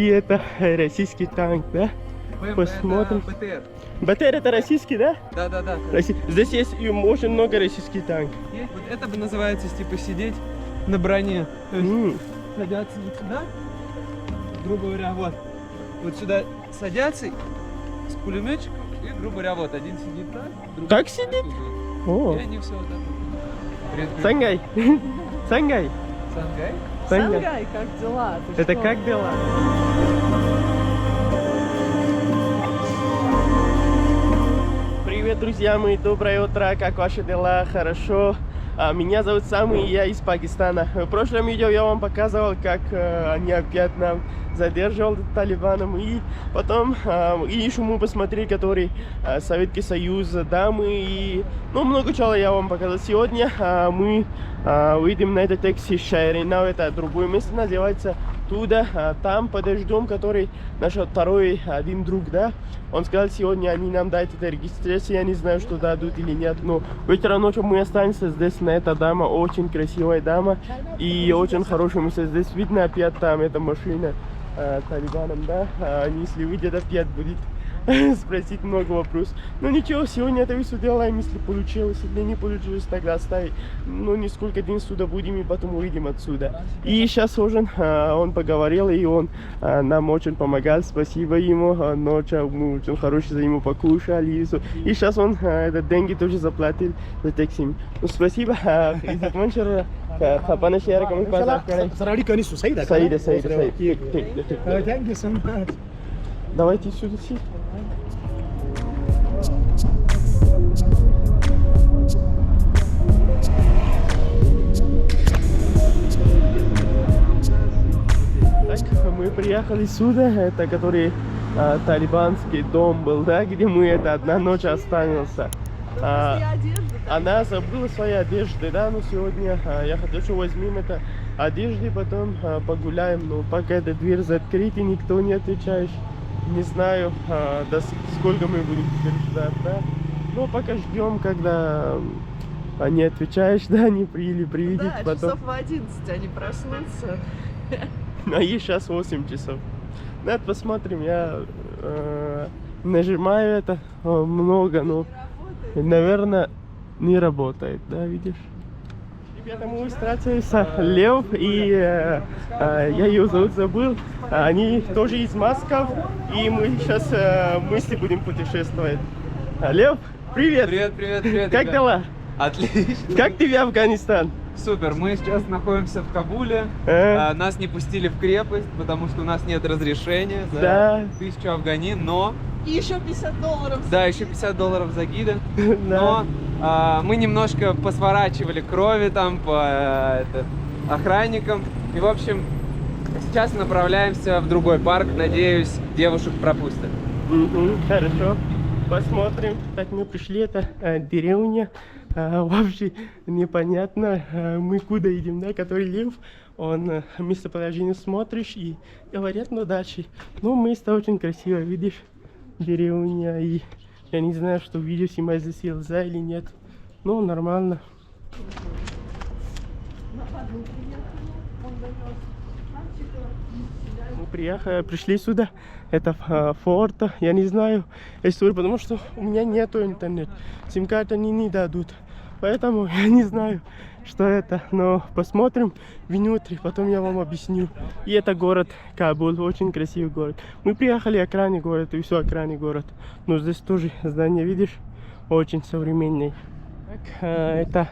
И это российский танк, да? Посмотрим. Это БТР. БТР это российский, да? Да. Здесь есть и очень много российских танков. Вот это бы называется типа сидеть на броне. То есть садятся вот сюда, грубо говоря, вот сюда садятся с пулеметчиком и, грубо говоря, вот один сидит так, другой Так сидит? О. И они все вот так вот. Сангай. Сангай. Сангай? Сангай, как дела? Ты Это что? как дела? Привет, друзья мои, доброе утро, как ваши дела? Хорошо? Меня зовут Сам, и я из Пакистана. В прошлом видео я вам показывал, как они опять нам задерживали талибаном, и потом и еще мы посмотрели, который Советский Союз, дамы, и много чего я вам показал. Сегодня мы выйдем на этот такси Шайрина, это другое место называется. Туда, там подождем, который наш второй один друг, да, он сказал, сегодня они нам дают это регистрацию, я не знаю, что дадут или нет, но вечером ночью мы останемся здесь, на эта дама, очень красивая дама, и очень хорошая место, здесь видно опять там эта машина талибаном, да, если выйдет опять будет спросить много вопросов. Но ничего, сегодня это все делаем, если получилось, если не получилось, тогда оставить. Несколько дней сюда будем и потом уйдем отсюда. И сейчас он поговорил, и он нам очень помогал, спасибо ему. Ночью мы очень хорошо за ему покушали. И сейчас он деньги тоже заплатил за такси. Спасибо. Хапана шея кому пазар карай. Саида. Давайте сюда сидеть. Так, мы приехали сюда, это который талибанский дом был, да, где мы одна ночь останемся. Она забыла свои одежды, да, но сегодня я хочу, что возьмем это одежды, потом погуляем, но пока эта дверь закрыта, никто не отвечает. Не знаю, до сколько мы будем теперь ждать, да. Но пока ждем, когда они отвечаешь, да, они приедут, Да, потом. часов в 11 они проснутся. А ей сейчас 8 часов. Надо посмотрим, я нажимаю это много, но, наверное, не работает, да, видишь? Ребята, мы встретились Лев и я ее забыл. Они тоже из Москвы, и мы сейчас вместе будем путешествовать. Лев, привет! Привет. Как ребят. дела? Отлично. Как тебе Афганистан? Супер, мы сейчас находимся в Кабуле. Нас не пустили в крепость, потому что у нас нет разрешения за Да. 1000 афганин, но... И еще $50. Да, еще $50 за гида. Да. Но мы немножко посворачивали крови там по охранникам. И, в общем, сейчас направляемся в другой парк. Надеюсь, девушек пропустят. Хорошо. Посмотрим. Так, мы пришли, это деревня. Вообще непонятно, мы куда идем, да, который Лев, он местоположение смотришь и говорят, дальше. Но место очень красиво, видишь, деревня, и я не знаю, что видео снимать здесь нельзя или нет, но нормально. Мы пришли сюда, это форт, я не знаю историю, потому что у меня нету интернета, сим-карты они не дадут, поэтому я не знаю, что это, но посмотрим внутри, потом я вам объясню. И это город Кабул, очень красивый город. Мы приехали окраинный город, и все окраинный город, но здесь тоже здание, видишь, очень современный. Так, это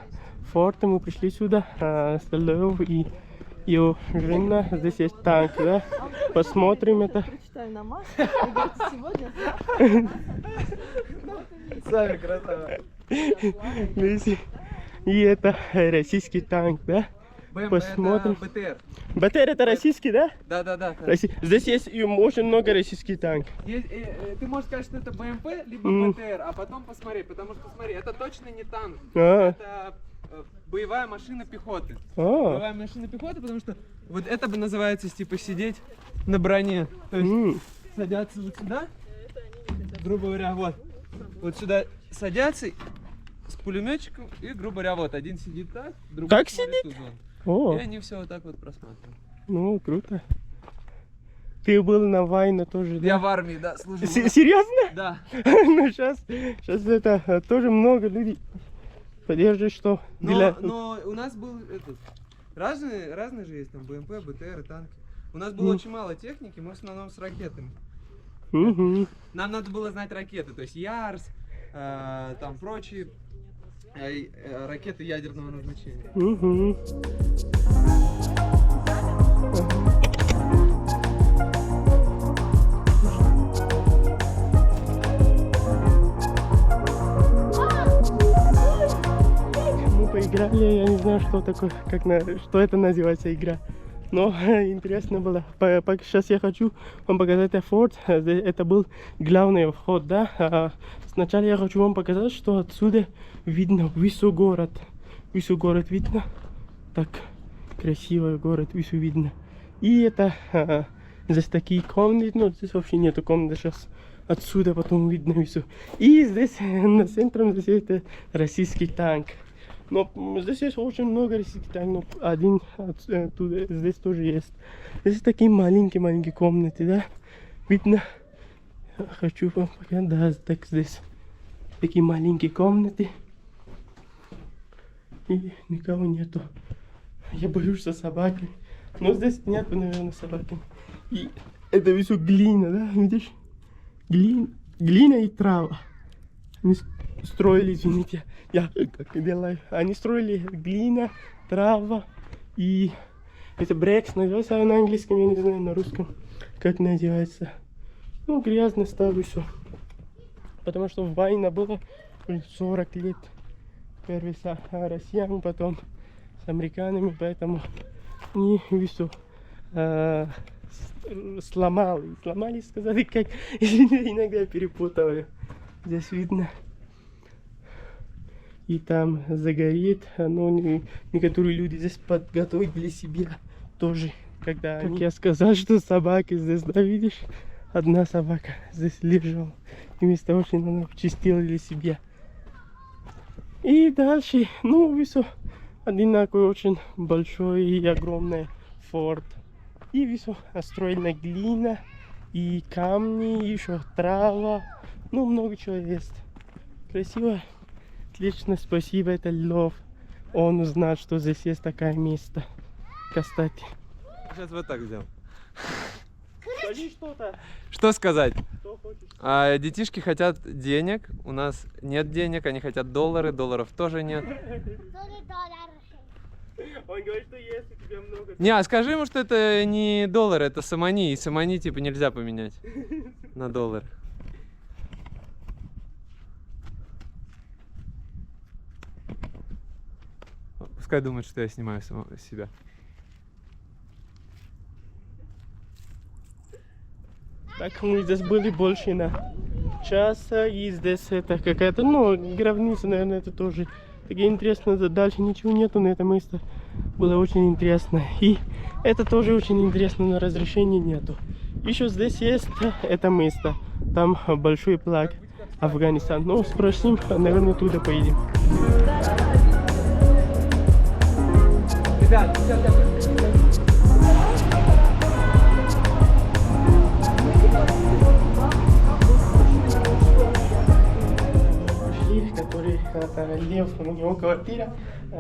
форт, мы пришли сюда, с Лев и ее жена, здесь есть танк, да, посмотрим это. Прочитаю намаз. Сегодня. Сами красавцы. И это российский танк, да? Посмотрим. Это БТР. БТР это российский, да? Да. Здесь есть и очень много российских танков. Ты можешь сказать, что это БМП, либо БТР, а потом посмотри, потому что, смотри, это точно не танк. Это боевая машина пехоты. Боевая машина пехоты, потому что вот это бы называется, типа, сидеть на броне. То есть садятся вот сюда, грубо говоря, вот сюда садятся с пулеметчиком и, грубо говоря, вот один сидит так, другой Так смотрит сидит? туда. О, И они все вот так вот просматривают. ну круто. Ты был на войне тоже, да? Я в армии, да, служил. Серьезно? Да. Ну, сейчас это тоже много людей поддерживают, что Но у нас был этот... Разные же есть, там, БМП, БТР и танки. У нас было очень мало техники, мы в основном с ракетами. Мгм. Нам надо было знать ракеты, то есть Ярс, там прочие ракеты ядерного назначения. Мгм. Мы поиграли, я не знаю, что такое, что это называется игра. Но интересно было. Сейчас я хочу вам показать форт. Это был главный вход, да. Сначала я хочу вам показать, что отсюда видно высу город. Высу город видно. Так, красивый город, высу видно. И это здесь такие комнаты, но здесь вообще нету комнаты. Сейчас отсюда потом видно высу. И здесь на центре здесь это российский танк. Но здесь есть очень много российских танков, но один оттуда, здесь тоже есть. Здесь такие маленькие комнаты, да, видно. Хочу вам показать, да, так здесь такие маленькие комнаты. И никого нету. Я боюсь за собаки. Но здесь нет, наверное, собаки. И это все глина, да, видишь? Глина и трава. Они строили, извините, я как делаю. Они строили глина, трава и это брекс называется на английском, я не знаю, на русском как называется. Ну, грязно стало все. Потому что война была 40 лет. Первый с россиянами, потом с американцами, поэтому не все сломали, сказали, как иногда я перепутываю. Здесь видно. И там загорит, но некоторые люди здесь подготовили для себя тоже, когда как я сказал, что собаки здесь, да, видишь, одна собака здесь лежала, и вместо того, что она чистила для себя. И дальше, ну, все одинаковый, очень большой и огромный форт. И все строена глина, и камни, и еще трава, ну, много чего есть. Красиво. Отлично, спасибо, это Лев. Он узнал, что здесь есть такое место. Кстати. Сейчас вот так сделал. Скажи что-то. Что сказать? Что хочешь? Детишки хотят денег, у нас нет денег, они хотят доллары, долларов тоже нет. Он говорит, что есть у тебя много. Не, скажи ему, что это не доллары, это самани, и самани типа нельзя поменять на доллар. Пускай думает, что я снимаю самого себя. Так, мы здесь были больше на часа, и здесь это какая-то, ну, гробница, наверное, это тоже. Таки интересно, дальше ничего нету, на это место было очень интересно. И это тоже очень интересно, но разрешения нету. Еще здесь есть это место, там большой флаг Афганистан. Ну, спросим, наверное, туда поедем. Ребят, сейчас который Лев, у него квартира.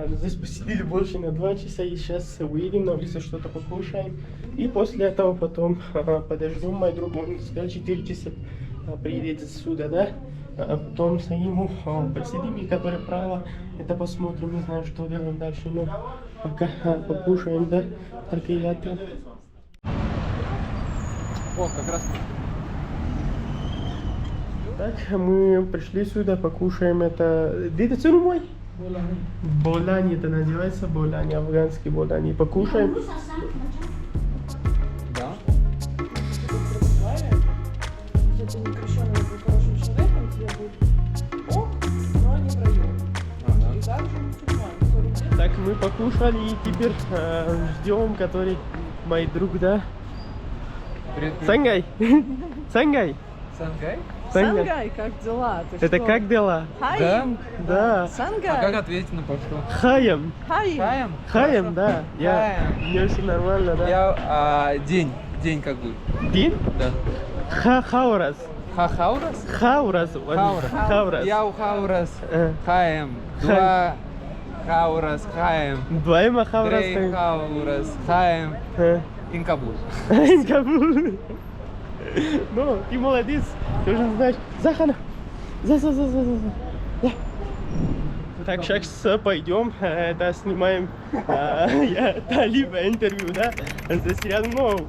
Здесь посидели больше на 2 часа, и сейчас выйдем на улицу, что-то покушаем. И после этого потом подождем мой друг, он сказал 4 часа приедет сюда, да? Потом с ним посидим, и который право, это посмотрим, не знаю, что делаем дальше, но пока покушаем, да? Только я тут. О, как раз. Так, мы пришли сюда, покушаем это... Где это цену мой? Болани это называется, болани, афганский болани. Покушаем. Да. Если ты не крещеный, ты хорошим человеком, тебе будет ок, но не в районе. И также мусульмане. Так, мы покушали и теперь ждем, который мой друг, да? Сангай! Сангай! Сангай? Сангай, как дела? Ты Это что? как дела? Хаим? Да. Сангай. А как ответить на пошло? Хаям. Хаим. Хаем? Хаям, да. Хаям. Мне все нормально, да? Я день. день как будет? Дин? Да. Хаурас. Хаурас? Хаурас. Хаурас. Я у Хаурас. Э. Хаем. Два Хаурас. Хаем. Двоема Хаурас. Трей Хаурас. Хаем. Инкабул. Инкабул. Ну, ты молодец. Ты уже знаешь. Захана. За. Так, сейчас пойдем, это снимаем Талиба интервью, да, за сериал, но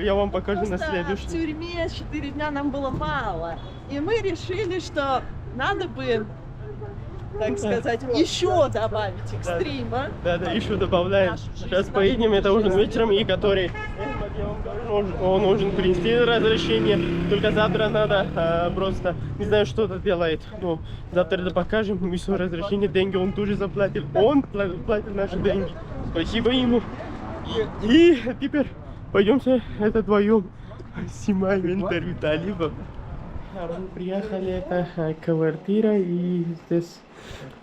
я вам покажу на Просто следующий. в тюрьме 4 дня нам было мало. И мы решили, что надо бы, так сказать, еще добавить экстрима. Да, еще добавляем. Сейчас поедем, это ужин вечером, и который, я вам говорю, он нужен принести разрешение. Только завтра надо просто, не знаю, что это делает. Но завтра это покажем, и все разрешение, деньги он тоже заплатил. Он платил наши деньги. Спасибо ему. И теперь пойдемте, это вдвоем снимаем интервью Талиба. Мы приехали, это квартира, и здесь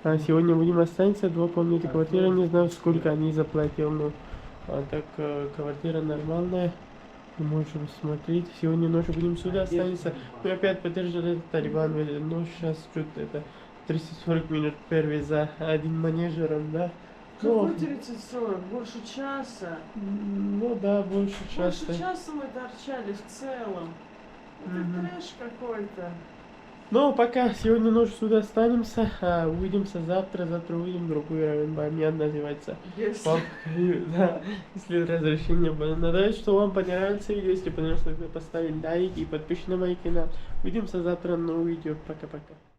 сегодня будем останься, 2 комнаты квартира, не знаю сколько они заплатил, но так квартира нормальная, можем смотреть. Сегодня ночью будем сюда останется, мы опять поддержали Талибан, но сейчас что-то это 30-40 минут первый за один менеджером, да. Какой 30-40? Больше часа. Ну да, больше часа. Больше часа мы торчали в целом. Это трэш какой-то. Ну, пока сегодня ночью сюда останемся, увидимся завтра увидим в другой район, Бамьян называется. Да, если разрешение будет. Надеюсь, что вам понравится видео, если понравилось, поставить лайк и подпишитесь на мой канал. Увидимся завтра на новом видео. Пока-пока.